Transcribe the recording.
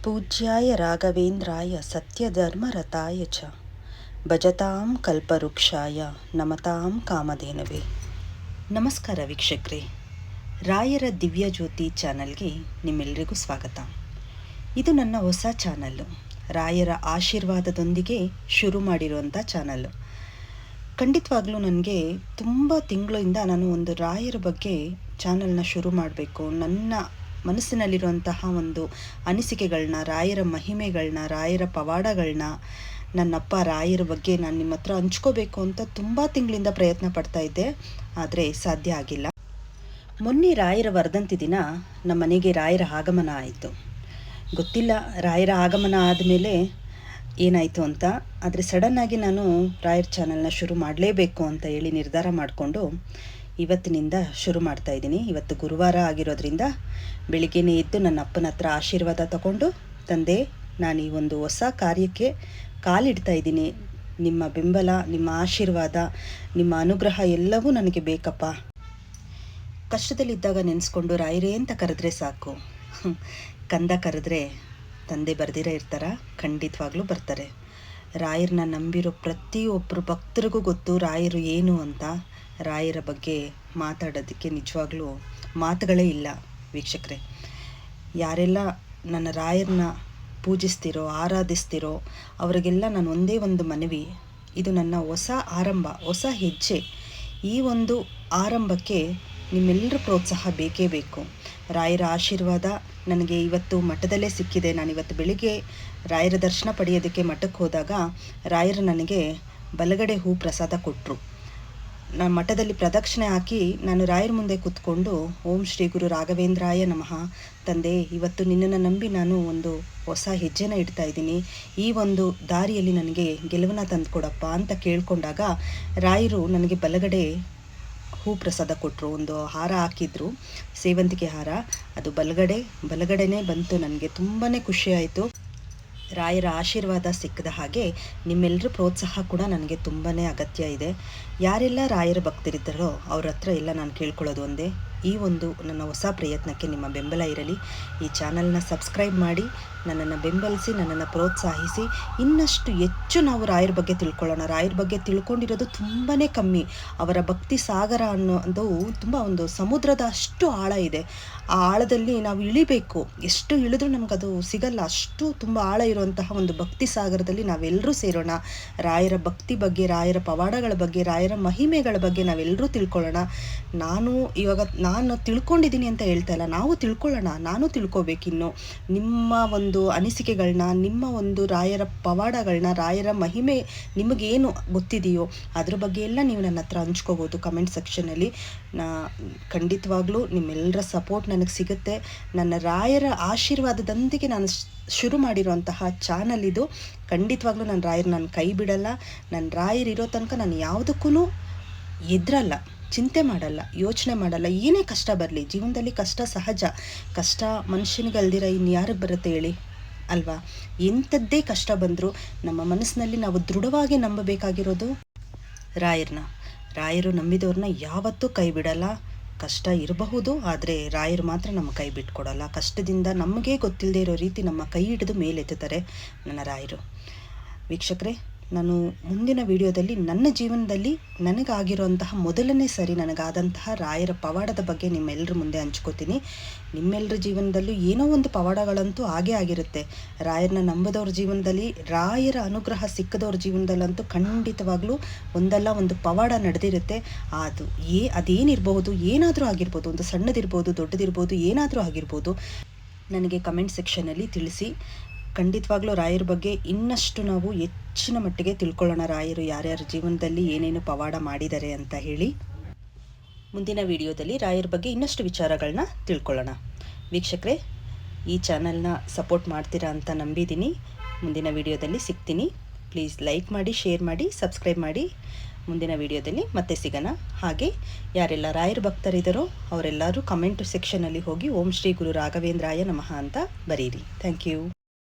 ಪೂಜ್ಯಾಯ ರಾಘವೇಂದ್ರಾಯ ಸತ್ಯಧರ್ಮರತಾಯ ಚ ಭಜತಾಂ ಕಲ್ಪವೃಕ್ಷಾಯ ನಮತಾಂ ಕಾಮಧೇನವೇ. ನಮಸ್ಕಾರ ವೀಕ್ಷಕರೇ, ರಾಯರ ದಿವ್ಯ ಜ್ಯೋತಿ ಚಾನಲ್ಗೆ ನಿಮ್ಮೆಲ್ಲರಿಗೂ ಸ್ವಾಗತ. ಇದು ನನ್ನ ಹೊಸ ಚಾನಲ್ಲು, ರಾಯರ ಆಶೀರ್ವಾದದೊಂದಿಗೆ ಶುರು ಮಾಡಿರುವಂಥ ಚಾನಲ್ಲು. ಖಂಡಿತವಾಗ್ಲೂ ನನಗೆ ತುಂಬ ತಿಂಗಳಿಂದ ನಾನು ಒಂದು ರಾಯರ ಬಗ್ಗೆ ಚಾನಲ್ನ ಶುರು ಮಾಡಬೇಕು, ನನ್ನ ಮನಸ್ಸಿನಲ್ಲಿರುವಂತಹ ಒಂದು ಅನಿಸಿಕೆಗಳನ್ನ, ರಾಯರ ಮಹಿಮೆಗಳನ್ನ, ರಾಯರ ಪವಾಡಗಳನ್ನ, ನನ್ನಪ್ಪ ರಾಯರ ಬಗ್ಗೆ ನಾನು ನಿಮ್ಮ ಹತ್ರ ಹಂಚ್ಕೋಬೇಕು ಅಂತ ತುಂಬ ತಿಂಗಳಿಂದ ಪ್ರಯತ್ನ ಪಡ್ತಾ ಇದ್ದೆ, ಆದರೆ ಸಾಧ್ಯ ಆಗಿಲ್ಲ. ಮೊನ್ನೆ ರಾಯರ ವರ್ಧಂತಿ ದಿನ ನಮ್ಮ ಮನೆಗೆ ರಾಯರ ಆಗಮನ ಆಯಿತು. ಗೊತ್ತಿಲ್ಲ ರಾಯರ ಆಗಮನ ಆದಮೇಲೆ ಏನಾಯಿತು ಅಂತ, ಆದರೆ ಸಡನ್ನಾಗಿ ನಾನು ರಾಯರ ಚಾನಲ್ನ ಶುರು ಮಾಡಲೇಬೇಕು ಅಂತ ಹೇಳಿ ನಿರ್ಧಾರ ಮಾಡಿಕೊಂಡು ಇವತ್ತಿನಿಂದ ಶುರು ಮಾಡ್ತಾ ಇದ್ದೀನಿ. ಇವತ್ತು ಗುರುವಾರ ಆಗಿರೋದ್ರಿಂದ ಬೆಳಿಗ್ಗೆನೇ ಎದ್ದು ನನ್ನ ಅಪ್ಪನ ಹತ್ರ ಆಶೀರ್ವಾದ ತಗೊಂಡು, ತಂದೆ ನಾನು ಈ ಒಂದು ಹೊಸ ಕಾರ್ಯಕ್ಕೆ ಕಾಲಿಡ್ತಾ ಇದ್ದೀನಿ, ನಿಮ್ಮ ಬೆಂಬಲ, ನಿಮ್ಮ ಆಶೀರ್ವಾದ, ನಿಮ್ಮ ಅನುಗ್ರಹ ಎಲ್ಲವೂ ನನಗೆ ಬೇಕಪ್ಪ. ಕಷ್ಟದಲ್ಲಿದ್ದಾಗ ನೆನೆಸ್ಕೊಂಡು ರಾಯರೇ ಅಂತ ಕರೆದ್ರೆ ಸಾಕು, ಕಂದ ಕರೆದ್ರೆ ತಂದೆ ಬರ್ದಿರೇ ಇರ್ತಾರ? ಖಂಡಿತವಾಗ್ಲೂ ಬರ್ತಾರೆ. ರಾಯರನ್ನ ನಂಬಿರೋ ಪ್ರತಿಯೊಬ್ಬರು ಭಕ್ತರಿಗೂ ಗೊತ್ತು ರಾಯರು ಏನು ಅಂತ. ರಾಯರ ಬಗ್ಗೆ ಮಾತಾಡೋದಕ್ಕೆ ನಿಜವಾಗ್ಲೂ ಮಾತುಗಳೇ ಇಲ್ಲ ವೀಕ್ಷಕರೇ. ಯಾರೆಲ್ಲ ನನ್ನ ರಾಯರನ್ನ ಪೂಜಿಸ್ತಿರೋ, ಆರಾಧಿಸ್ತಿರೋ ಅವರಿಗೆಲ್ಲ ನಾನು ಒಂದೇ ಒಂದು ಮನವಿ, ಇದು ನನ್ನ ಹೊಸ ಆರಂಭ, ಹೊಸ ಹೆಜ್ಜೆ. ಈ ಒಂದು ಆರಂಭಕ್ಕೆ ನಿಮ್ಮೆಲ್ಲರ ಪ್ರೋತ್ಸಾಹ ಬೇಕೇ ಬೇಕು. ರಾಯರ ಆಶೀರ್ವಾದ ನನಗೆ ಇವತ್ತು ಮಠದಲ್ಲೇ ಸಿಕ್ಕಿದೆ. ನಾನಿವತ್ತು ಬೆಳಿಗ್ಗೆ ರಾಯರ ದರ್ಶನ ಪಡೆಯೋದಕ್ಕೆ ಮಠಕ್ಕೆ ಹೋದಾಗ ರಾಯರು ನನಗೆ ಬಲಗಡೆ ಹೂ ಪ್ರಸಾದ ಕೊಟ್ಟರು. ನಾನು ಮಠದಲ್ಲಿ ಪ್ರದಕ್ಷಿಣೆ ಹಾಕಿ ನಾನು ರಾಯರ ಮುಂದೆ ಕೂತ್ಕೊಂಡು, ಓಂ ಶ್ರೀ ಗುರು ರಾಘವೇಂದ್ರಾಯ ನಮಃ, ತಂದೆ ಇವತ್ತು ನಿನ್ನನ್ನು ನಂಬಿ ನಾನು ಒಂದು ಹೊಸ ಹೆಜ್ಜೆನ ಇಡ್ತಾ ಇದ್ದೀನಿ, ಈ ಒಂದು ದಾರಿಯಲ್ಲಿ ನನಗೆ ಗೆಲುವನ್ನ ತಂದುಕೊಡಪ್ಪ ಅಂತ ಕೇಳ್ಕೊಂಡಾಗ ರಾಯರು ನನಗೆ ಬಲಗಡೆ ಹೂ ಪ್ರಸಾದ ಕೊಟ್ಟರು. ಒಂದು ಹಾರ ಹಾಕಿದ್ರು, ಸೇವಂತಿಗೆ ಹಾರ, ಅದು ಬಲಗಡೆನೇ ಬಂತು. ನನಗೆ ತುಂಬಾ ಖುಷಿಯಾಯಿತು. ರಾಯರ ಆಶೀರ್ವಾದ ಸಿಕ್ಕದ ಹಾಗೆ ನಿಮ್ಮೆಲ್ಲರ ಪ್ರೋತ್ಸಾಹ ಕೂಡ ನನಗೆ ತುಂಬಾ ಅಗತ್ಯ ಇದೆ. ಯಾರೆಲ್ಲ ರಾಯರ ಭಕ್ತರಿದ್ದಾರೋ ಅವ್ರ ಹತ್ರ ಎಲ್ಲ ನಾನು ಕೇಳ್ಕೊಳ್ಳೋದು ಒಂದೇ, ಈ ಒಂದು ನನ್ನ ಹೊಸ ಪ್ರಯತ್ನಕ್ಕೆ ನಿಮ್ಮ ಬೆಂಬಲ ಇರಲಿ. ಈ ಚಾನಲ್ನ ಸಬ್ಸ್ಕ್ರೈಬ್ ಮಾಡಿ ನನ್ನನ್ನು ಬೆಂಬಲಿಸಿ, ನನ್ನನ್ನು ಪ್ರೋತ್ಸಾಹಿಸಿ. ಇನ್ನಷ್ಟು ಹೆಚ್ಚು ನಾವು ರಾಯರ ಬಗ್ಗೆ ತಿಳ್ಕೊಳ್ಳೋಣ. ರಾಯರ ಬಗ್ಗೆ ತಿಳ್ಕೊಂಡಿರೋದು ತುಂಬಾ ಕಮ್ಮಿ. ಅವರ ಭಕ್ತಿ ಸಾಗರ ಅನ್ನೋದು ತುಂಬ ಒಂದು ಸಮುದ್ರದ ಅಷ್ಟು ಆಳ ಇದೆ. ಆ ಆಳದಲ್ಲಿ ನಾವು ಇಳಿಬೇಕು, ಎಷ್ಟು ಇಳಿದ್ರೂ ನಮಗದು ಸಿಗಲ್ಲ, ಅಷ್ಟು ತುಂಬ ಆಳ ಇರುವಂತಹ ಒಂದು ಭಕ್ತಿ ಸಾಗರದಲ್ಲಿ ನಾವೆಲ್ಲರೂ ಸೇರೋಣ. ರಾಯರ ಭಕ್ತಿ ಬಗ್ಗೆ, ರಾಯರ ಪವಾಡಗಳ ಬಗ್ಗೆ, ರಾಯರ ಮಹಿಮೆಗಳ ಬಗ್ಗೆ ನಾವೆಲ್ಲರೂ ತಿಳ್ಕೊಳ್ಳೋಣ. ನಾನು ತಿಳ್ಕೊಂಡಿದ್ದೀನಿ ಅಂತ ಹೇಳ್ತಾ ಇಲ್ಲ, ನಾವು ತಿಳ್ಕೊಳ್ಳೋಣ, ನಾನು ತಿಳ್ಕೊಬೇಕಿನ್ನು. ನಿಮ್ಮ ಒಂದು ಅನಿಸಿಕೆಗಳನ್ನ, ನಿಮ್ಮ ಒಂದು ರಾಯರ ಪವಾಡಗಳನ್ನ, ರಾಯರ ಮಹಿಮೆ ನಿಮಗೇನು ಗೊತ್ತಿದೆಯೋ ಅದ್ರ ಬಗ್ಗೆ ಎಲ್ಲ ನೀವು ನನ್ನ ಹತ್ರ ಹಂಚ್ಕೋಬೋದು ಕಮೆಂಟ್ ಸೆಕ್ಷನಲ್ಲಿ. ಖಂಡಿತವಾಗ್ಲೂ ನಿಮ್ಮೆಲ್ಲರ ಸಪೋರ್ಟ್ ನನಗೆ ಸಿಗುತ್ತೆ. ನನ್ನ ರಾಯರ ಆಶೀರ್ವಾದದೊಂದಿಗೆ ನಾನು ಶುರು ಮಾಡಿರುವಂತಹ ಚಾನಲ್ ಇದು. ಖಂಡಿತವಾಗ್ಲೂ ನನ್ನ ರಾಯರು ನಾನು ಕೈ ಬಿಡಲ್ಲ. ನನ್ನ ರಾಯರು ಇರೋ ತನಕ ನಾನು ಯಾವುದಕ್ಕೂ ಎದ್ರಲ್ಲ, ಚಿಂತೆ ಮಾಡಲ್ಲ, ಯೋಚನೆ ಮಾಡಲ್ಲ. ಏನೇ ಕಷ್ಟ ಬರಲಿ, ಜೀವನದಲ್ಲಿ ಕಷ್ಟ ಸಹಜ. ಕಷ್ಟ ಮನುಷ್ಯನಿಗಲ್ದಿರ ಇನ್ಯಾರಿಗೆ ಬರುತ್ತೆ ಹೇಳಿ ಅಲ್ವಾ? ಎಂಥದ್ದೇ ಕಷ್ಟ ಬಂದರೂ ನಮ್ಮ ಮನಸ್ಸಿನಲ್ಲಿ ನಾವು ದೃಢವಾಗಿ ನಂಬಬೇಕಾಗಿರೋದು ರಾಯರನ್ನ. ರಾಯರು ನಂಬಿದವ್ರನ್ನ ಯಾವತ್ತೂ ಕೈ ಬಿಡಲ್ಲ. ಕಷ್ಟ ಇರಬಹುದು, ಆದರೆ ರಾಯರು ಮಾತ್ರ ನಮ್ಮ ಕೈ ಬಿಟ್ಕೊಡಲ್ಲ. ಕಷ್ಟದಿಂದ ನಮಗೇ ಗೊತ್ತಿಲ್ಲದೆ ಇರೋ ರೀತಿ ನಮ್ಮ ಕೈ ಹಿಡಿದು ಮೇಲೆತ್ತುತ್ತಾರೆ ನನ್ನ ರಾಯರು. ವೀಕ್ಷಕರೇ, ನಾನು ಮುಂದಿನ ವಿಡಿಯೋದಲ್ಲಿ ನನ್ನ ಜೀವನದಲ್ಲಿ ನನಗಾಗಿರುವಂತಹ ಮೊದಲನೇ ಸರಿ ನನಗಾದಂತಹ ರಾಯರ ಪವಾಡದ ಬಗ್ಗೆ ನಿಮ್ಮೆಲ್ಲರ ಮುಂದೆ ಹಂಚ್ಕೋತೀನಿ. ನಿಮ್ಮೆಲ್ಲರ ಜೀವನದಲ್ಲೂ ಏನೋ ಒಂದು ಪವಾಡಗಳಂತೂ ಆಗೇ ಆಗಿರುತ್ತೆ. ರಾಯರನ್ನ ನಂಬದವ್ರ ಜೀವನದಲ್ಲಿ, ರಾಯರ ಅನುಗ್ರಹ ಸಿಕ್ಕದವ್ರ ಜೀವನದಲ್ಲಂತೂ ಖಂಡಿತವಾಗ್ಲೂ ಒಂದಲ್ಲ ಒಂದು ಪವಾಡ ನಡೆದಿರುತ್ತೆ. ಅದೇನಿರಬಹುದು, ಏನಾದರೂ ಆಗಿರ್ಬೋದು, ಒಂದು ಸಣ್ಣದಿರ್ಬೋದು, ದೊಡ್ಡದಿರ್ಬೋದು, ಏನಾದರೂ ಆಗಿರ್ಬೋದು, ನನಗೆ ಕಮೆಂಟ್ ಸೆಕ್ಷನಲ್ಲಿ ತಿಳಿಸಿ. ಖಂಡಿತವಾಗ್ಲೂ ರಾಯರ ಬಗ್ಗೆ ಇನ್ನಷ್ಟು ನಾವು ಹೆಚ್ಚಿನ ಮಟ್ಟಿಗೆ ತಿಳ್ಕೊಳ್ಳೋಣ. ರಾಯರು ಯಾರ್ಯಾರ ಜೀವನದಲ್ಲಿ ಏನೇನು ಪವಾಡ ಮಾಡಿದ್ದಾರೆ ಅಂತ ಹೇಳಿ ಮುಂದಿನ ವಿಡಿಯೋದಲ್ಲಿ ರಾಯರ ಬಗ್ಗೆ ಇನ್ನಷ್ಟು ವಿಚಾರಗಳನ್ನ ತಿಳ್ಕೊಳ್ಳೋಣ. ವೀಕ್ಷಕರೇ, ಈ ಚಾನಲ್ನ ಸಪೋರ್ಟ್ ಮಾಡ್ತೀರಾ ಅಂತ ನಂಬಿದ್ದೀನಿ. ಮುಂದಿನ ವಿಡಿಯೋದಲ್ಲಿ ಸಿಗ್ತೀನಿ. ಪ್ಲೀಸ್ ಲೈಕ್ ಮಾಡಿ, ಶೇರ್ ಮಾಡಿ, ಸಬ್ಸ್ಕ್ರೈಬ್ ಮಾಡಿ. ಮುಂದಿನ ವಿಡಿಯೋದಲ್ಲಿ ಮತ್ತೆ ಸಿಗೋಣ. ಹಾಗೆ ಯಾರೆಲ್ಲ ರಾಯರ ಭಕ್ತರಿದ್ದಾರೋ ಅವರೆಲ್ಲರೂ ಕಮೆಂಟ್ ಸೆಕ್ಷನಲ್ಲಿ ಹೋಗಿ ಓಂ ಶ್ರೀ ಗುರು ರಾಘವೇಂದ್ರಾಯ ನಮಃ ಅಂತ ಬರೀರಿ. Thank you.